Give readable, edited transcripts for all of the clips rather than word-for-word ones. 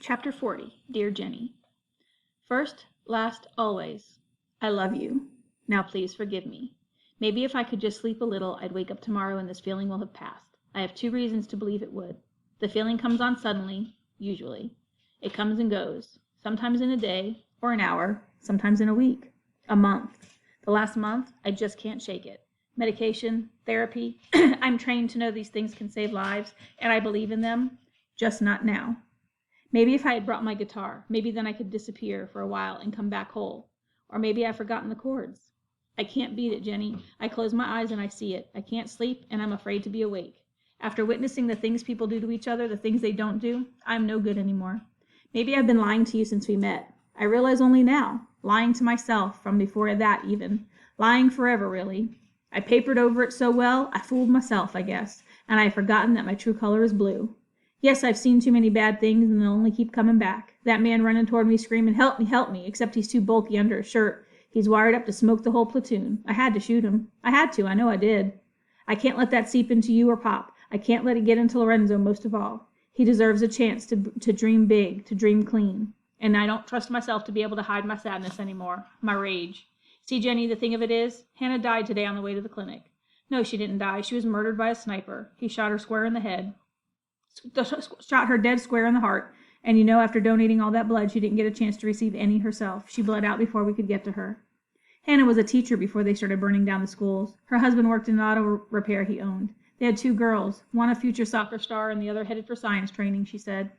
Chapter 40. Dear Jenny. First, last, always. I love you. Now please forgive me. Maybe if I could just sleep a little, I'd wake up tomorrow and this feeling will have passed. I have 2 reasons to believe it would. The feeling comes on suddenly, usually. It comes and goes, sometimes in a day, or an hour, sometimes in a week, a month. The last month, I just can't shake it. Medication, therapy, I'm trained to know these things can save lives, and I believe in them, just not now. Maybe if I had brought my guitar, maybe then I could disappear for a while and come back whole. Or maybe I've forgotten the chords. I can't beat it, Jenny. I close my eyes and I see it. I can't sleep and I'm afraid to be awake. After witnessing the things people do to each other, the things they don't do, I'm no good anymore. Maybe I've been lying to you since we met. I realize only now. Lying to myself from before that even. Lying forever, really. I papered over it so well, I fooled myself, I guess. And I've forgotten that my true color is blue. Yes, I've seen too many bad things and they'll only keep coming back. That man running toward me screaming, help me, except he's too bulky under his shirt. He's wired up to smoke the whole platoon. I had to shoot him. I had to, I know I did. I can't let that seep into you or Pop. I can't let it get into Lorenzo most of all. He deserves a chance to dream big, to dream clean. And I don't trust myself to be able to hide my sadness anymore, my rage. See, Jenny, the thing of it is, Hannah died today on the way to the clinic. No, she didn't die. She was murdered by a sniper. He shot her square in the head. Shot her dead square in the heart. And you know, after donating all that blood, she didn't get a chance to receive any herself. She bled out before we could get to her. Hannah was a teacher before they started burning down the schools. Her husband worked in an auto repair he owned. They had 2 girls, one a future soccer star and the other headed for science training, she said.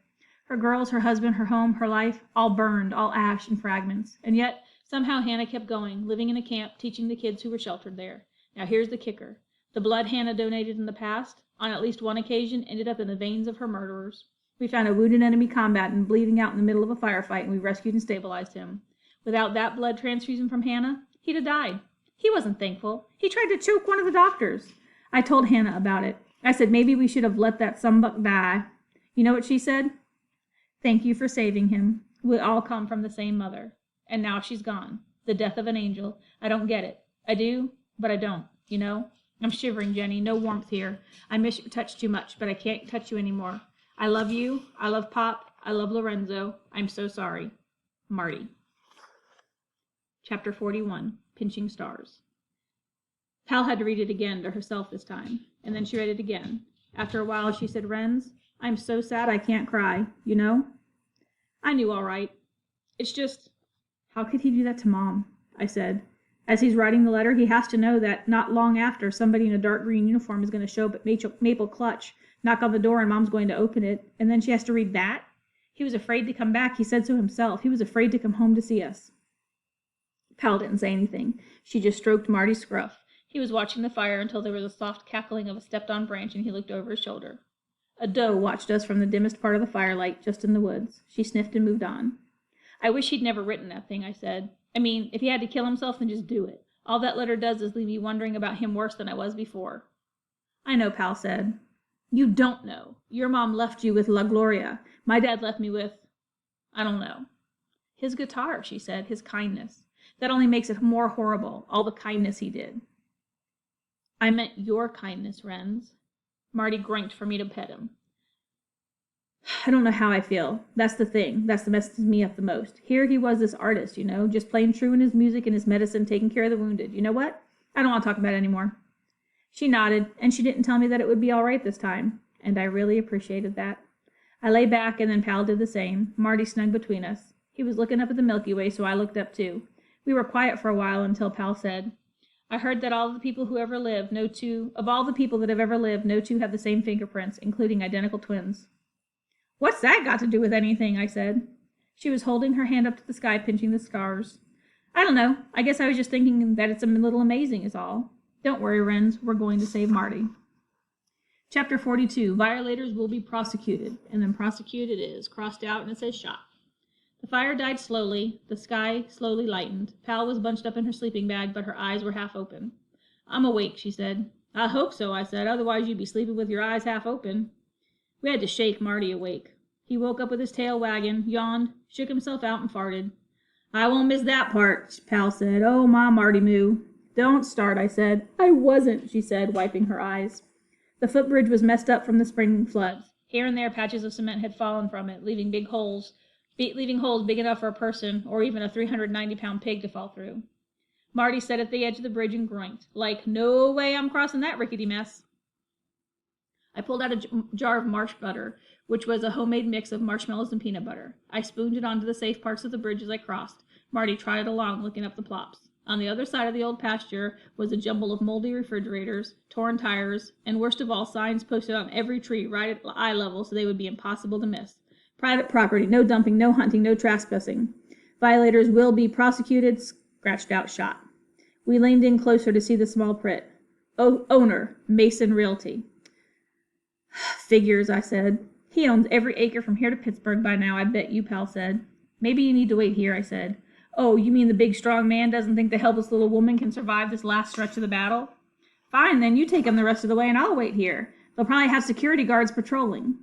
Her girls, her husband, her home, her life, all burned, all ash and fragments. And yet, somehow Hannah kept going, living in a camp, teaching the kids who were sheltered there. Now here's the kicker. The blood Hannah donated in the past, on at least one occasion, ended up in the veins of her murderers. We found a wounded enemy combatant bleeding out in the middle of a firefight, and we rescued and stabilized him. Without that blood transfusion from Hannah, he'd have died. He wasn't thankful. He tried to choke one of the doctors. I told Hannah about it. I said maybe we should have let that sumbuck die. You know what she said? Thank you for saving him. We all come from the same mother. And now she's gone. The death of an angel. I don't get it. I do, but I don't, you know? I'm shivering, Jenny. No warmth here. I miss your touch too much, but I can't touch you anymore. I love you. I love Pop. I love Lorenzo. I'm so sorry. Marty. Chapter 41. Pinching Stars. Pal had to read it again to herself this time, and then she read it again. After a while, she said, Renz, I'm so sad I can't cry, you know? I knew all right. It's just, how could he do that to Mom? I said. As he's writing the letter, he has to know that not long after, somebody in a dark green uniform is going to show up at Maple Clutch, knock on the door, and Mom's going to open it, and then she has to read that? He was afraid to come back. He said so himself. He was afraid to come home to see us. Pal didn't say anything. She just stroked Marty's scruff. He was watching the fire until there was a soft cackling of a stepped-on branch, and he looked over his shoulder. A doe watched us from the dimmest part of the firelight, just in the woods. She sniffed and moved on. I wish he'd never written that thing, I said. I mean, if he had to kill himself, then just do it. All that letter does is leave me wondering about him worse than I was before. I know, Pal said. You don't know. Your mom left you with La Gloria. My dad left me with, I don't know. His guitar, she said, his kindness. That only makes it more horrible, all the kindness he did. I meant your kindness, Renz. Marty grinked for me to pet him. I don't know how I feel. That's the thing. That's the messes me up the most. Here he was, this artist, you know, just plain true in his music and his medicine, taking care of the wounded. You know what? I don't want to talk about it anymore. She nodded, and she didn't tell me that it would be all right this time, and I really appreciated that. I lay back, and then Pal did the same. Marty snug between us. He was looking up at the Milky Way, so I looked up too. We were quiet for a while until Pal said, I heard that all the people who ever lived, of all the people that have ever lived, no 2 have the same fingerprints, including identical twins. What's that got to do with anything? I said. She was holding her hand up to the sky, pinching the scars. I don't know. I guess I was just thinking that it's a little amazing is all. Don't worry, Renz. We're going to save Marty. Chapter 42. Violators will be prosecuted. And then prosecuted is crossed out and it says shot. The fire died slowly. The sky slowly lightened. Pal was bunched up in her sleeping bag, but her eyes were half open. I'm awake, she said. I hope so, I said. Otherwise you'd be sleeping with your eyes half open. We had to shake Marty awake. He woke up with his tail wagging, yawned, shook himself out, and farted. I won't miss that part, Pal said. Oh, Ma, Marty moo. Don't start, I said. I wasn't, she said, wiping her eyes. The footbridge was messed up from the spring floods. Here and there, patches of cement had fallen from it, leaving holes big enough for a person or even a 390-pound pig to fall through. Marty sat at the edge of the bridge and groaned, like, no way I'm crossing that rickety mess. I pulled out a jar of marsh butter, which was a homemade mix of marshmallows and peanut butter. I spooned it onto the safe parts of the bridge as I crossed. Marty trotted along, looking up the plops. On the other side of the old pasture was a jumble of moldy refrigerators, torn tires, and worst of all, signs posted on every tree right at eye level so they would be impossible to miss. Private property, no dumping, no hunting, no trespassing. Violators will be prosecuted, scratched out, shot. We leaned in closer to see the small print. Owner, Mason Realty. Figures, I said. He owns every acre from here to Pittsburgh by now, I bet you, Pal said. Maybe you need to wait here, I said. Oh, you mean the big strong man doesn't think the helpless little woman can survive this last stretch of the battle? Fine, then you take him the rest of the way and I'll wait here. They'll probably have security guards patrolling.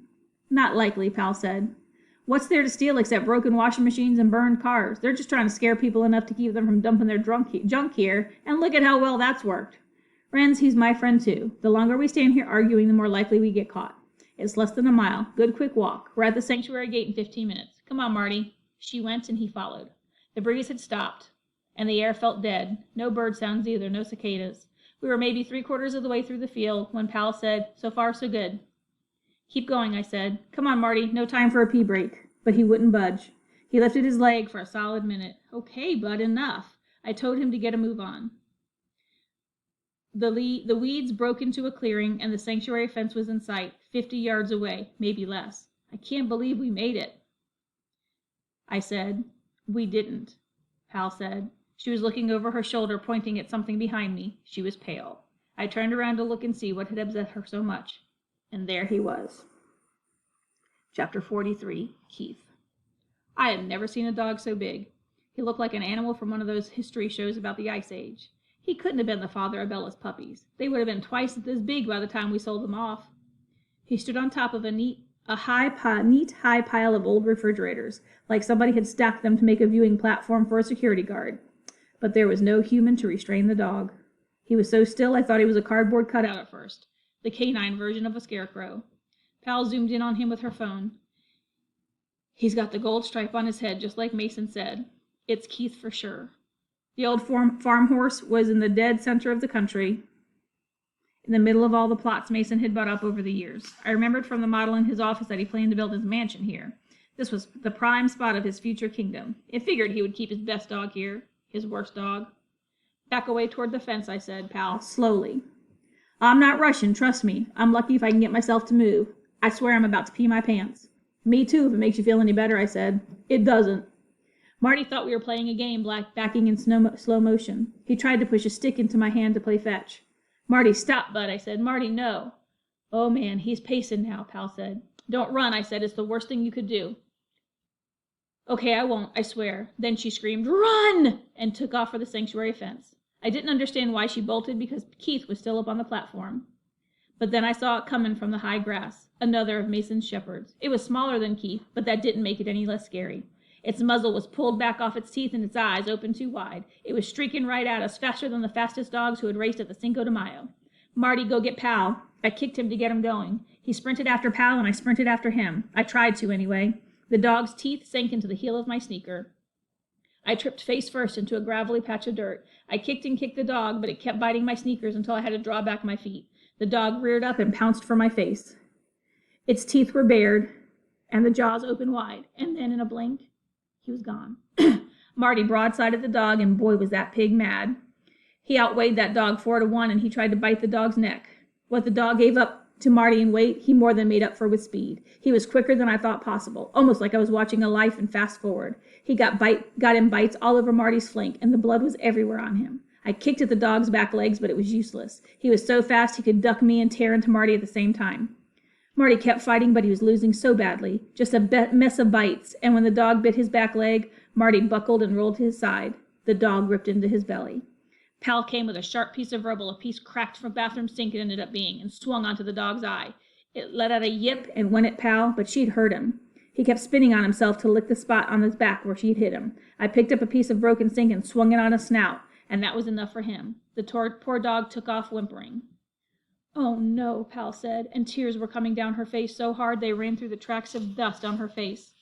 Not likely, Pal said. What's there to steal except broken washing machines and burned cars? They're just trying to scare people enough to keep them from dumping their junk here, and look at how well that's worked. Friends, he's my friend too. The longer we stand here arguing, the more likely we get caught. It's less than a mile. Good quick walk. We're at the sanctuary gate in 15 minutes. Come on, Marty. She went and he followed. The breeze had stopped, and the air felt dead. No bird sounds either, no cicadas. We were maybe 3/4 of the way through the field when Pal said, so far so good. Keep going, I said. Come on, Marty, no time for a pee break. But he wouldn't budge. He lifted his leg for a solid minute. Okay, bud, enough. I told him to get a move on. The weeds broke into a clearing, and the sanctuary fence was in sight, 50 yards away, maybe less. I can't believe we made it. I said. We didn't, Pal said. She was looking over her shoulder, pointing at something behind me. She was pale. I turned around to look and see what had upset her so much. And there he was. Chapter 43, Keith. I had never seen a dog so big. He looked like an animal from one of those history shows about the Ice Age. He couldn't have been the father of Bella's puppies. They would have been twice as big by the time we sold them off. He stood on top of a neat high pile of old refrigerators, like somebody had stacked them to make a viewing platform for a security guard. But there was no human to restrain the dog. He was so still I thought he was a cardboard cutout at first, the canine version of a scarecrow. Pal zoomed in on him with her phone. He's got the gold stripe on his head, just like Mason said. It's Keith for sure. The old farm horse was in the dead center of the country, in the middle of all the plots Mason had bought up over the years. I remembered from the model in his office that he planned to build his mansion here. This was the prime spot of his future kingdom. It figured he would keep his best dog here, his worst dog. Back away toward the fence, I said, Pal, slowly. I'm not rushing, trust me. I'm lucky if I can get myself to move. I swear I'm about to pee my pants. Me too, if it makes you feel any better, I said. It doesn't. Marty thought we were playing a game, backing in slow motion. He tried to push a stick into my hand to play fetch. Marty, stop, bud, I said. Marty, no. Oh, man, he's pacing now, Pal said. Don't run, I said. It's the worst thing you could do. Okay, I won't, I swear. Then she screamed, run, and took off for the sanctuary fence. I didn't understand why she bolted because Keith was still up on the platform. But then I saw it coming from the high grass, another of Mason's shepherds. It was smaller than Keith, but that didn't make it any less scary. Its muzzle was pulled back off its teeth and its eyes opened too wide. It was streaking right at us, faster than the fastest dogs who had raced at the Cinco de Mayo. Marty, go get Pal. I kicked him to get him going. He sprinted after Pal, and I sprinted after him. I tried to, anyway. The dog's teeth sank into the heel of my sneaker. I tripped face first into a gravelly patch of dirt. I kicked and kicked the dog, but it kept biting my sneakers until I had to draw back my feet. The dog reared up and pounced for my face. Its teeth were bared, and the jaws open wide, and then in a blink, he was gone. Marty broadsided the dog, and boy, was that pig mad. He outweighed that dog 4-1, and he tried to bite the dog's neck. What the dog gave up to Marty in weight, he more than made up for with speed. He was quicker than I thought possible, almost like I was watching a life in fast forward. He got him bites all over Marty's flank, and the blood was everywhere on him. I kicked at the dog's back legs, but it was useless. He was so fast he could duck me and tear into Marty at the same time. Marty kept fighting, but he was losing so badly. Just a mess of bites, and when the dog bit his back leg, Marty buckled and rolled to his side. The dog ripped into his belly. Pal came with a sharp piece of rubble, a piece cracked from a bathroom sink it ended up being, and swung onto the dog's eye. It let out a yip and went at Pal, but she'd hurt him. He kept spinning on himself to lick the spot on his back where she'd hit him. I picked up a piece of broken sink and swung it on his snout, and that was enough for him. The poor dog took off whimpering. Oh no, Pal said, and tears were coming down her face so hard they ran through the tracks of dust on her face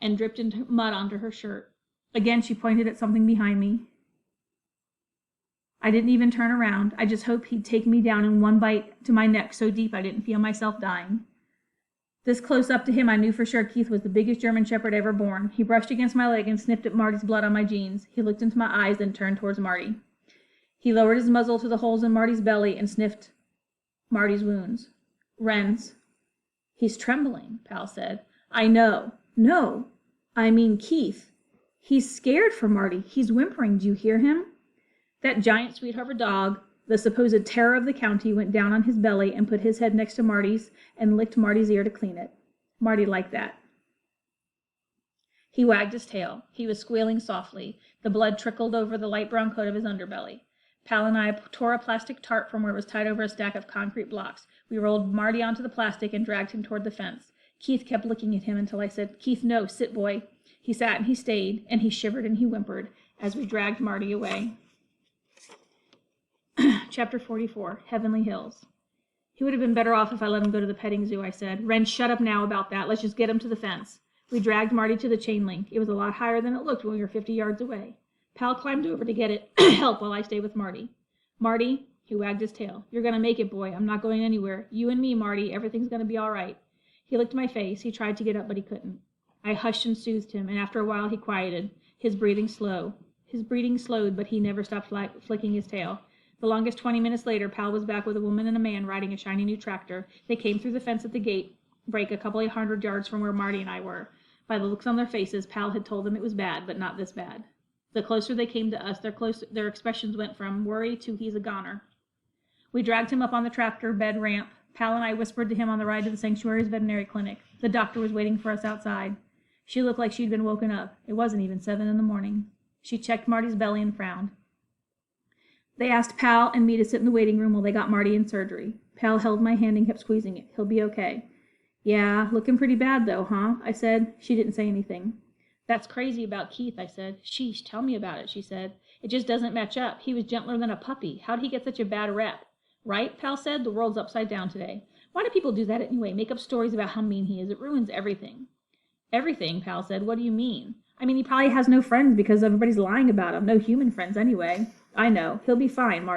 and dripped into mud onto her shirt. Again, she pointed at something behind me. I didn't even turn around. I just hoped he'd take me down in one bite to my neck so deep I didn't feel myself dying. This close up to him, I knew for sure Keith was the biggest German Shepherd ever born. He brushed against my leg and sniffed at Marty's blood on my jeans. He looked into my eyes, then turned towards Marty. He lowered his muzzle to the holes in Marty's belly and sniffed Marty's wounds. Ren's. He's trembling, Pal said. I know. No. I mean Keith. He's scared for Marty. He's whimpering. Do you hear him? That giant Sweet Harbor dog, the supposed terror of the county, went down on his belly and put his head next to Marty's and licked Marty's ear to clean it. Marty liked that. He wagged his tail. He was squealing softly. The blood trickled over the light brown coat of his underbelly. Pal and I tore a plastic tarp from where it was tied over a stack of concrete blocks. We rolled Marty onto the plastic and dragged him toward the fence. Keith kept looking at him until I said, Keith, no, sit, boy. He sat and he stayed, and he shivered and he whimpered as we dragged Marty away. Chapter 44, Heavenly Hills. He would have been better off if I let him go to the petting zoo, I said. Ren, shut up now about that. Let's just get him to the fence. We dragged Marty to the chain link. It was a lot higher than it looked when we were 50 yards away. Pal climbed over to get it help while I stayed with Marty. Marty, he wagged his tail. You're going to make it, boy. I'm not going anywhere. You and me, Marty. Everything's going to be all right. He licked my face. He tried to get up, but he couldn't. I hushed and soothed him, and after a while he quieted. His breathing slowed, but he never stopped flicking his tail. The longest 20 minutes later, Pal was back with a woman and a man riding a shiny new tractor. They came through the fence at the gate break a couple of 100 yards from where Marty and I were. By the looks on their faces, Pal had told them it was bad, but not this bad. The closer they came to us, their expressions went from worry to he's a goner. We dragged him up on the tractor bed ramp. Pal and I whispered to him on the ride to the sanctuary's veterinary clinic. The doctor was waiting for us outside. She looked like she'd been woken up. It wasn't even 7 a.m. She checked Marty's belly and frowned. They asked Pal and me to sit in the waiting room while they got Marty in surgery. Pal held my hand and kept squeezing it. He'll be okay. Yeah, looking pretty bad though, huh? I said. She didn't say anything. That's crazy about Keith, I said. Sheesh, tell me about it, she said. It just doesn't match up. He was gentler than a puppy. How'd he get such a bad rep? Right, Pal said. The world's upside down today. Why do people do that anyway? Make up stories about how mean he is. It ruins everything. Everything, Pal said. What do you mean? I mean, he probably has no friends because everybody's lying about him. No human friends anyway. I know. He'll be fine,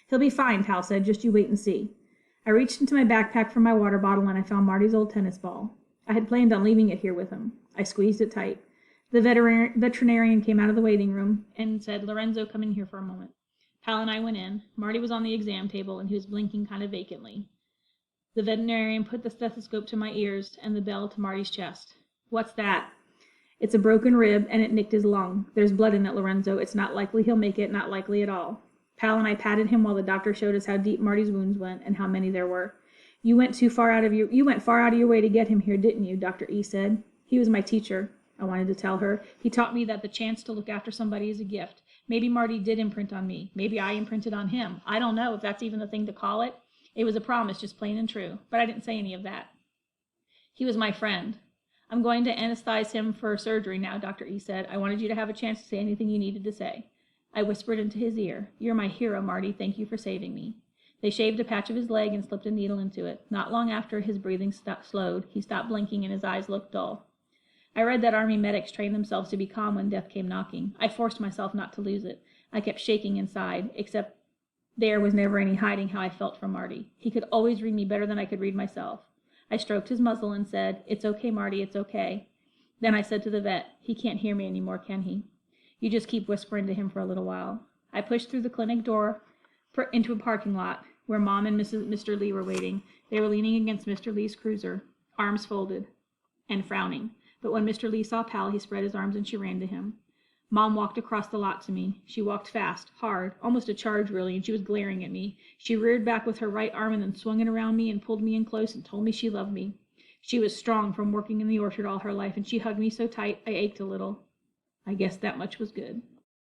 He'll be fine, Pal said. Just you wait and see. I reached into my backpack for my water bottle and I found Marty's old tennis ball. I had planned on leaving it here with him. I squeezed it tight. The veterinarian came out of the waiting room and said, Lorenzo, come in here for a moment. Pal and I went in. Marty was on the exam table and he was blinking kind of vacantly. The veterinarian put the stethoscope to my ears and the bell to Marty's chest. What's that? It's a broken rib and it nicked his lung. There's blood in it, Lorenzo. It's not likely he'll make it, not likely at all. Pal and I patted him while the doctor showed us how deep Marty's wounds went and how many there were. You went far out of your way to get him here, didn't you? Dr. E said. He was my teacher, I wanted to tell her. He taught me that the chance to look after somebody is a gift. Maybe Marty did imprint on me. Maybe I imprinted on him. I don't know if that's even the thing to call it. It was a promise, just plain and true. But I didn't say any of that. He was my friend. I'm going to anesthetize him for surgery now, Dr. E said. I wanted you to have a chance to say anything you needed to say. I whispered into his ear. You're my hero, Marty. Thank you for saving me. They shaved a patch of his leg and slipped a needle into it. Not long after, his breathing slowed. He stopped blinking and his eyes looked dull. I read that Army medics train themselves to be calm when death came knocking. I forced myself not to lose it. I kept shaking inside, except there was never any hiding how I felt for Marty. He could always read me better than I could read myself. I stroked his muzzle and said, It's okay, Marty, it's okay. Then I said to the vet, He can't hear me anymore, can he? You just keep whispering to him for a little while. I pushed through the clinic door into a parking lot where Mom and Mr. Lee were waiting. They were leaning against Mr. Lee's cruiser, arms folded and frowning. But when Mr. Lee saw Pal, he spread his arms and she ran to him. Mom walked across the lot to me. She walked fast, hard, almost a charge really, and she was glaring at me. She reared back with her right arm and then swung it around me and pulled me in close and told me she loved me. She was strong from working in the orchard all her life, and she hugged me so tight I ached a little. I guess that much was good.